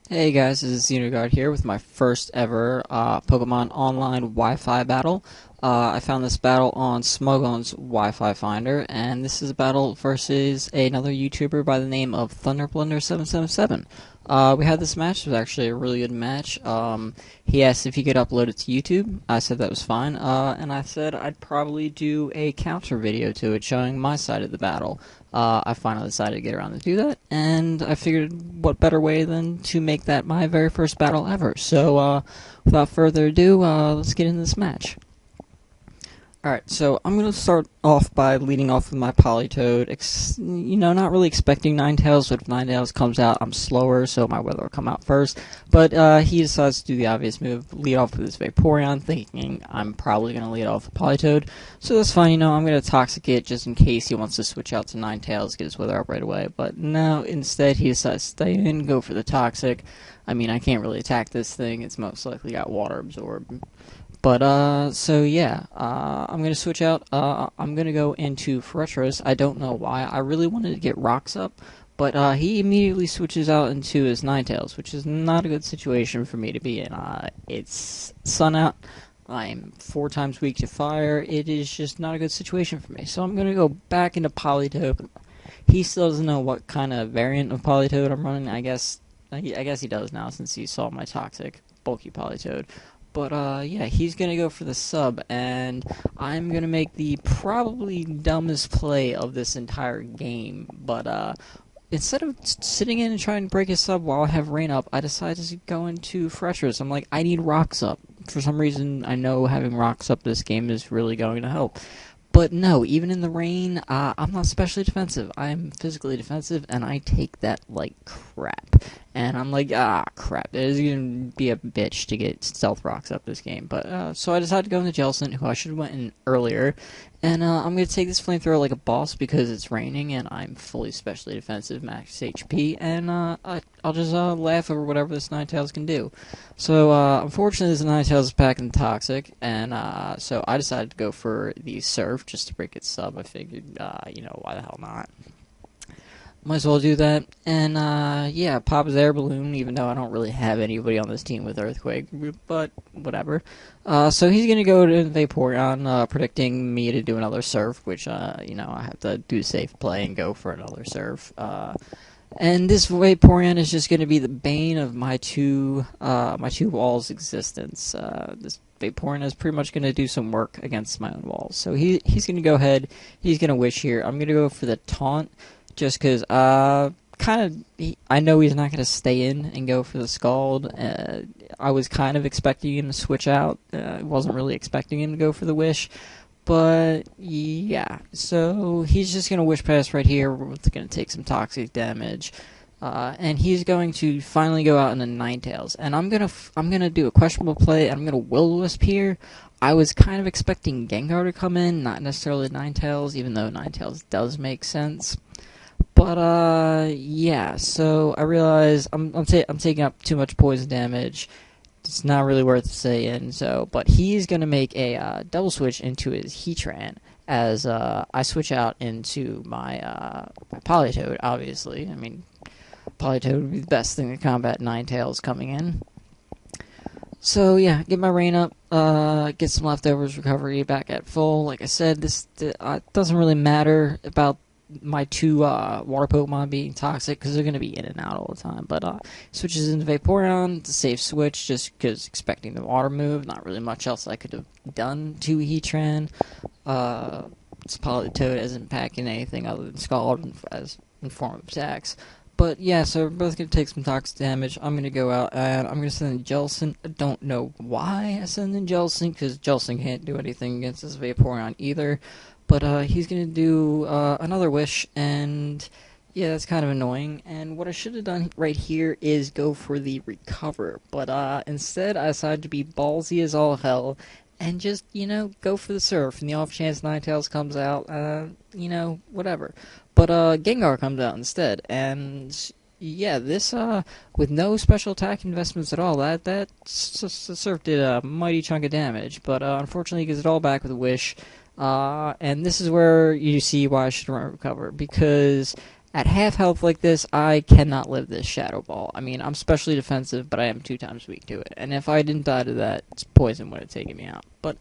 Hey guys, this is Xenogard here with my first ever Pokemon Online Wi-Fi battle. I found this battle on Smugon's Wi-Fi Finder, and this is a battle versus another YouTuber by the name of Thunderblunder777. We had this match. It was actually a really good match. He asked if he could upload it to YouTube. I said that was fine, and I said I'd probably do a counter video to it showing my side of the battle. I finally decided to get around to do that, and I figured what better way than to make that my very first battle ever. So, without further ado, let's get into this match. Alright, so I'm going to start off by leading off with my Politoed. Not really expecting Ninetales, but if Ninetales comes out, I'm slower, so my weather will come out first. But he decides to do the obvious move, lead off with his Vaporeon, thinking I'm probably going to lead off with Politoed. So that's fine, I'm going to Toxic it just in case he wants to switch out to Ninetales, get his weather up right away. But no, instead he decides to stay in, go for the Toxic. I mean, I can't really attack this thing, it's most likely got Water Absorb. But, so yeah, I'm going to switch out. I'm going to go into Retros. I don't know why. I really wanted to get Rocks up, but he immediately switches out into his Ninetales, which is not a good situation for me to be in. It's sun out. I'm 4 times weak to fire. It is just not a good situation for me. So I'm going to go back into Politoed. He still doesn't know what kind of variant of Politoed I'm running. I guess he does now since he saw my Toxic bulky Politoed. But, yeah, he's gonna go for the sub, and I'm gonna make the probably dumbest play of this entire game. But, instead of sitting in and trying to break his sub while I have rain up, I decided to go into Freshers. I'm like, I need rocks up. For some reason, I know having rocks up this game is really going to help. But no, even in the rain, I'm not specially defensive. I'm physically defensive, and I take that like crap. And I'm like, crap. It is going to be a bitch to get Stealth Rocks up this game. But, so I decided to go into Jellicent, who I should have went in earlier. And, I'm going to take this Flamethrower like a boss because it's raining, and I'm fully specially defensive, max HP. And, I'll just, laugh over whatever this Ninetales can do. So, unfortunately, this Ninetales is packing Toxic. And, so I decided to go for the Surf just to break its sub. I figured, why the hell not? Might as well do that, and, yeah, pop his air balloon, even though I don't really have anybody on this team with Earthquake, but whatever. So he's gonna go to Vaporeon, predicting me to do another Surf, which, I have to do safe play and go for another Surf. And this Vaporeon is just gonna be the bane of my two walls' existence. This Vaporeon is pretty much gonna do some work against my own walls. So he's gonna go ahead, he's gonna Wish here. I'm gonna go for the Taunt, just because, I know he's not going to stay in and go for the Scald. I was kind of expecting him to switch out. Wasn't really expecting him to go for the Wish. But, yeah. So, he's just going to Wish Pass right here. We're going to take some Toxic damage. And he's going to finally go out in the Ninetales. And I'm gonna do a questionable play. I'm going to Will-O-Wisp here. I was kind of expecting Gengar to come in, not necessarily Ninetales, even though Ninetales does make sense. But, yeah, so I realize I'm taking up too much poison damage. It's not really worth staying, but he's gonna make a, double switch into his Heatran, as, I switch out into my Politoed, obviously. I mean, Politoed would be the best thing to combat Ninetales coming in. So, yeah, get my rain up, get some leftovers recovery back at full. Like I said, this doesn't really matter about my two water Pokemon being Toxic, because they're going to be in and out all the time. But switches into Vaporeon, it's a safe switch, just because expecting the water move. Not really much else I could have done to Heatran. Politoed isn't packing anything other than Scald as in form of attacks. But yeah, so we're both going to take some Toxic damage. I'm going to go out and I'm going to send in Jellicent. I don't know why I send in Jellicent, because Jellicent can't do anything against this Vaporeon either. But he's going to do another Wish, and yeah, that's kind of annoying. And what I should have done right here is go for the Recover. But instead, I decided to be ballsy as all hell and just, go for the Surf. And the off chance Ninetales comes out, whatever. But Gengar comes out instead. And yeah, this, with no special attack investments at all, that Surf did a mighty chunk of damage. But unfortunately, he gets it all back with a Wish. And this is where you see why I should run Recover, because At half health like this, I cannot live this Shadow Ball. I mean, I'm specially defensive, but I am 2 times weak to it. And if I didn't die to that, poison would have taken me out. But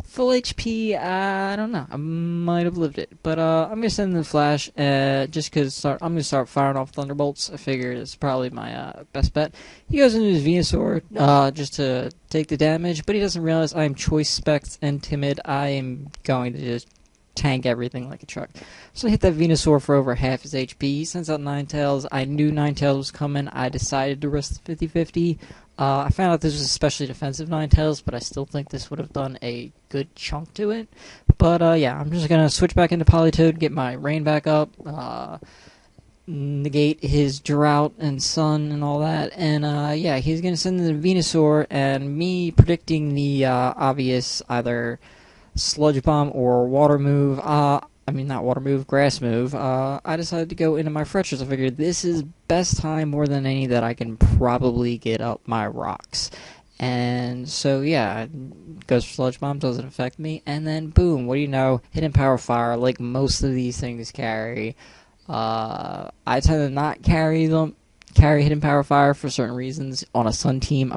full HP, I don't know. I might have lived it. But I'm going to send in the Flash, just because I'm going to start firing off Thunderbolts. I figure it's probably my best bet. He goes into his Venusaur just to take the damage, but he doesn't realize I am Choice Specs and Timid. I am going to just tank everything like a truck. So I hit that Venusaur for over half his HP. He sends out Ninetales. I knew Ninetales was coming. I decided to risk the 50-50. I found out this was especially defensive Ninetales, but I still think this would have done a good chunk to it. But yeah, I'm just going to switch back into Politoed, get my rain back up, negate his Drought and Sun and all that. And yeah, he's going to send in the Venusaur, and me predicting the obvious either Sludge Bomb or Water Move, I mean not Water Move, Grass Move, I decided to go into my Fretchers. I figured this is best time more than any that I can probably get up my rocks. And so yeah, goes for Sludge Bomb, doesn't affect me, and then boom, what do you know, Hidden Power Fire, like most of these things carry. I tend to not carry Hidden Power Fire for certain reasons. On a Sun team,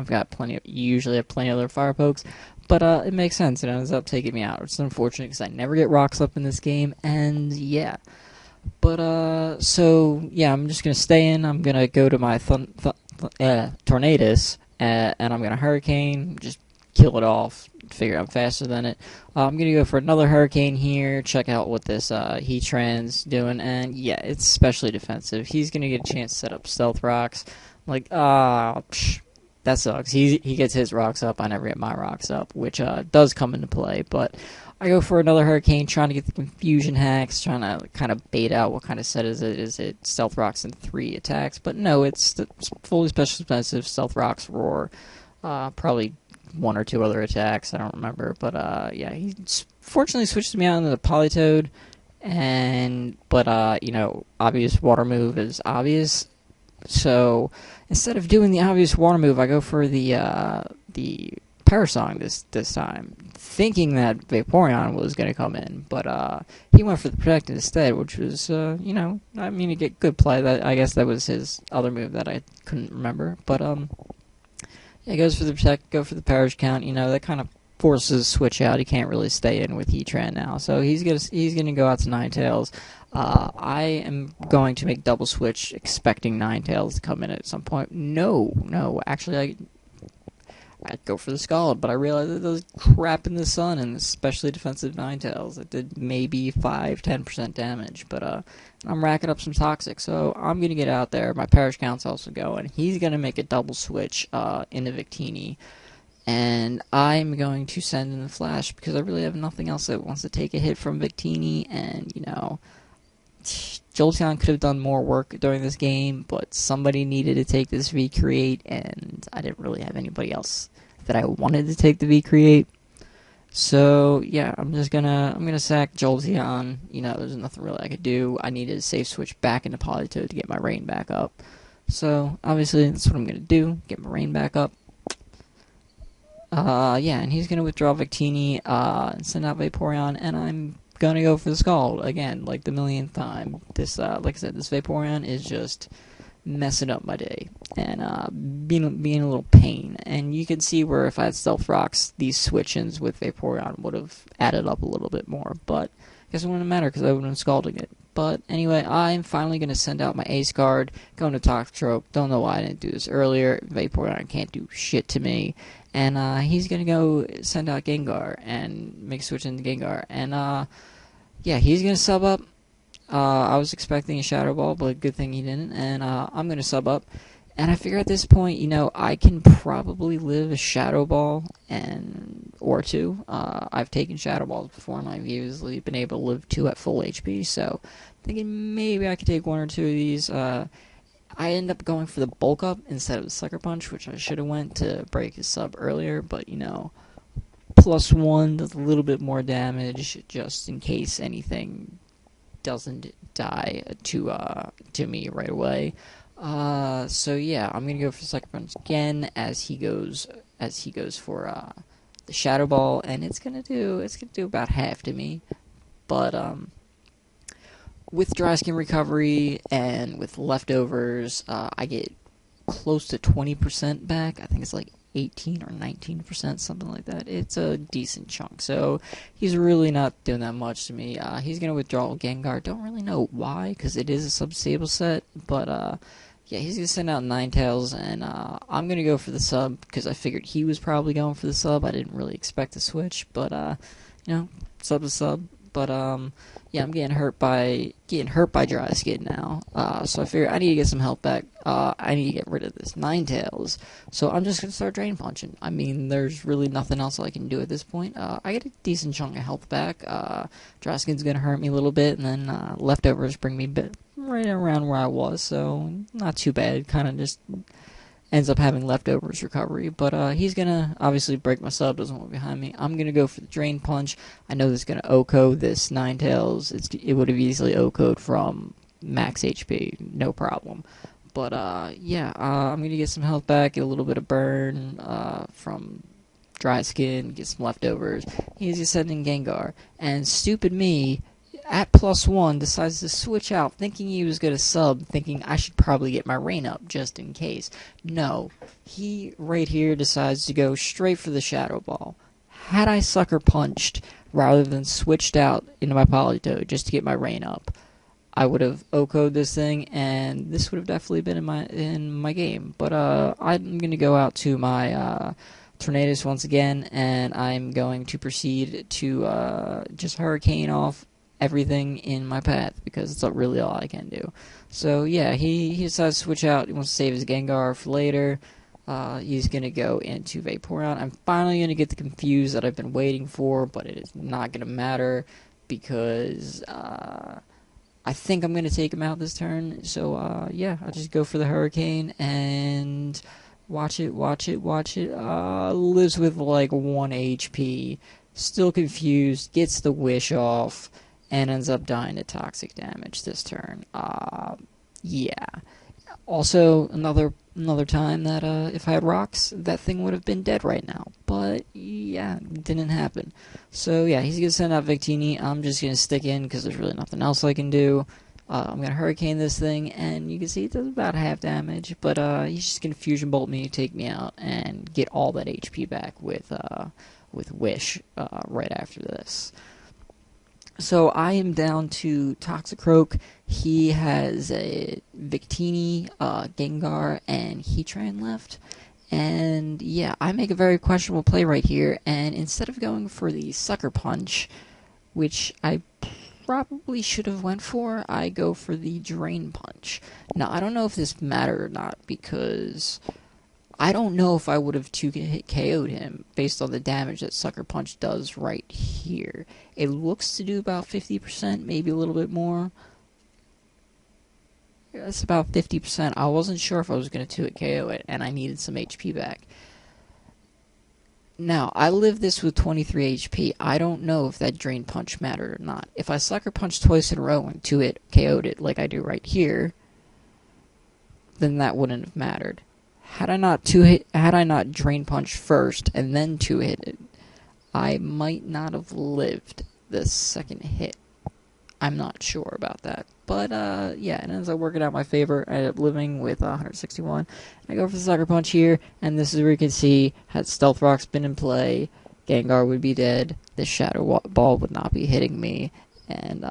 usually have plenty of other Fire Pokes. But it makes sense. It ends up taking me out. It's unfortunate because I never get rocks up in this game, and yeah. But so yeah, I'm just gonna stay in. I'm gonna go to my Tornadus, and I'm gonna Hurricane, just kill it off. Figure I'm faster than it. I'm gonna go for another Hurricane here. Check out what this Heatran's doing, and yeah, it's especially defensive. He's gonna get a chance to set up Stealth Rocks. Like that sucks. He gets his rocks up. I never get my rocks up, which does come into play. But I go for another Hurricane, trying to get the Confusion Hacks, trying to kind of bait out what kind of set is it. Is it Stealth Rocks and 3 attacks? But no, it's fully special defensive. Stealth Rocks, Roar, probably 1 or 2 other attacks. I don't remember. But yeah, he fortunately switches me out into the Politoed. But you know, obvious Water Move is obvious. So instead of doing the obvious Water Move, I go for the Parasong this time, thinking that Vaporeon was going to come in, but he went for the Protect instead, which was you know, I mean, to get good play. That, I guess that was his other move that I couldn't remember, but yeah, he goes for the Protect, go for the Perish Count. You know, that kind of forces switch out. He can't really stay in with Heatran now, so he's gonna go out to Ninetales. I am going to make double switch, expecting Ninetales to come in at some point. No, actually I'd go for the Scald, but I realized it does crap in the sun, and especially defensive Ninetales. It did maybe 5-10% damage, but I'm racking up some Toxic, so I'm gonna get out there. My Perish Count's also going. He's gonna make a double switch into Victini. And I'm going to send in the Flash because I really have nothing else that wants to take a hit from Victini. And, you know, Jolteon could have done more work during this game, but somebody needed to take this V-Create, and I didn't really have anybody else that I wanted to take the V-Create. So, yeah, I'm gonna sack Jolteon. You know, there's nothing really I could do. I needed to safe switch back into Politoed to get my rain back up. So, obviously, that's what I'm gonna do, get my rain back up. Yeah, and he's gonna withdraw Victini, and send out Vaporeon, and I'm gonna go for the Scald again, like the millionth time. This, like I said, this Vaporeon is just messing up my day, and, being a little pain. And you can see where if I had Stealth Rocks, these switch-ins with Vaporeon would have added up a little bit more, but I guess it wouldn't matter because I would have been scalding it. But anyway, I'm finally going to send out my Ace Guard, go into Toxtrope. Don't know why I didn't do this earlier. Vaporeon can't do shit to me. And he's going to go send out Gengar and make a switch into Gengar. And yeah, he's going to sub up. I was expecting a Shadow Ball, but good thing he didn't. And I'm going to sub up. And I figure at this point, you know, I can probably live a Shadow Ball or 2. I've taken Shadow Balls before, and I've usually been able to live 2 at full HP, so thinking maybe I could take 1 or 2 of these. I end up going for the Bulk Up instead of the Sucker Punch, which I should have went to break his sub earlier, but, you know, +1 does a little bit more damage, just in case anything doesn't die to me right away. So yeah, I'm gonna go for Sucker Punch again as he goes for the Shadow Ball, and it's gonna do about half to me. But with dry skin recovery and with leftovers, I get close to 20% back. I think it's like 18 or 19%, something like that. It's a decent chunk. So he's really not doing that much to me. He's going to withdraw Gengar. Don't really know why, because it is a sub-stable set. But yeah, he's going to send out Ninetales, and I'm going to go for the sub, because I figured he was probably going for the sub. I didn't really expect to switch, but you know, sub is sub. But yeah, I'm getting hurt by dry skin now. So I figure I need to get some health back. I need to get rid of this Ninetales. So I'm just gonna start Drain Punching. I mean, there's really nothing else I can do at this point. I get a decent chunk of health back. Dry skin's gonna hurt me a little bit, and then leftovers bring me right around where I was. So not too bad. Kind of just ends up having leftovers recovery, but he's gonna obviously break my sub, doesn't want behind me. I'm gonna go for the Drain Punch. I know this is gonna OHKO this Ninetales. It would have easily OHKO'd from max HP, no problem. But yeah, I'm gonna get some health back, get a little bit of burn from dry skin, get some leftovers. He's just sending Gengar, and stupid me, at +1, decides to switch out, thinking he was going to sub, thinking I should probably get my rain up just in case. No, he right here decides to go straight for the Shadow Ball. Had I Sucker Punched rather than switched out into my Politoed just to get my rain up, I would have OHKO'd this thing, and this would have definitely been in my game. But I'm going to go out to my Tornadus once again, and I'm going to proceed to just Hurricane off everything in my path, because it's really all I can do. So yeah, he decides to switch out. He wants to save his Gengar for later. He's going to go into Vaporeon. I'm finally going to get the Confuse that I've been waiting for, but it is not going to matter, because I think I'm going to take him out this turn. So yeah, I'll just go for the Hurricane, and watch it. Lives with like 1 HP, still confused, gets the Wish off, and ends up dying to toxic damage this turn. Yeah. Also, another time that if I had rocks, that thing would have been dead right now. But yeah, it didn't happen. So yeah, he's gonna send out Victini. I'm just gonna stick in because there's really nothing else I can do. I'm gonna Hurricane this thing, and you can see it does about half damage. But he's just gonna Fusion Bolt me, take me out, and get all that HP back with Wish right after this. So I am down to Toxicroak. He has a Victini, Gengar, and Heatran left. And yeah, I make a very questionable play right here. And instead of going for the Sucker Punch, which I probably should have went for, I go for the Drain Punch. Now, I don't know if this mattered or not, because I don't know if I would have 2-hit KO'd him based on the damage that Sucker Punch does right here. It looks to do about 50%, maybe a little bit more. That's about 50%. I wasn't sure if I was going to 2-hit KO it, and I needed some HP back. Now, I lived this with 23 HP. I don't know if that Drain Punch mattered or not. If I Sucker Punched twice in a row and 2-hit KO'd it like I do right here, then that wouldn't have mattered. Had I not Drain Punch first and then 2-hit it, I might not have lived the second hit. I'm not sure about that. But yeah, it ends up working out in my favor. I ended up living with 161. I go for the Sucker Punch here, and this is where you can see, had Stealth Rock's been in play, Gengar would be dead, this Shadow Ball would not be hitting me, and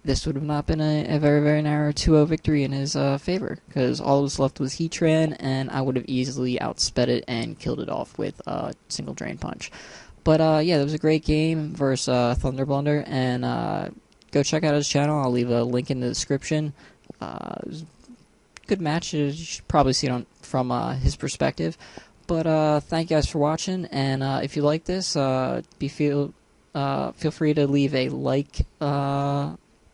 this would have not been a very, very narrow 2-0 victory in his favor, because all that was left was Heatran, and I would have easily outsped it and killed it off with a single Drain Punch. But yeah, that was a great game versus Thunderblunder, and go check out his channel. I'll leave a link in the description. It was a good match. You should probably see it from his perspective. But thank you guys for watching, and if you like this, feel free to leave a like,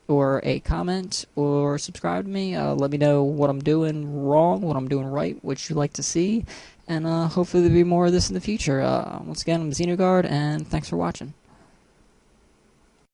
or a comment, or subscribe to me. Let me know what I'm doing wrong, what I'm doing right, what you'd like to see, and hopefully there'll be more of this in the future. Once again, I'm Xenogard, and thanks for watching.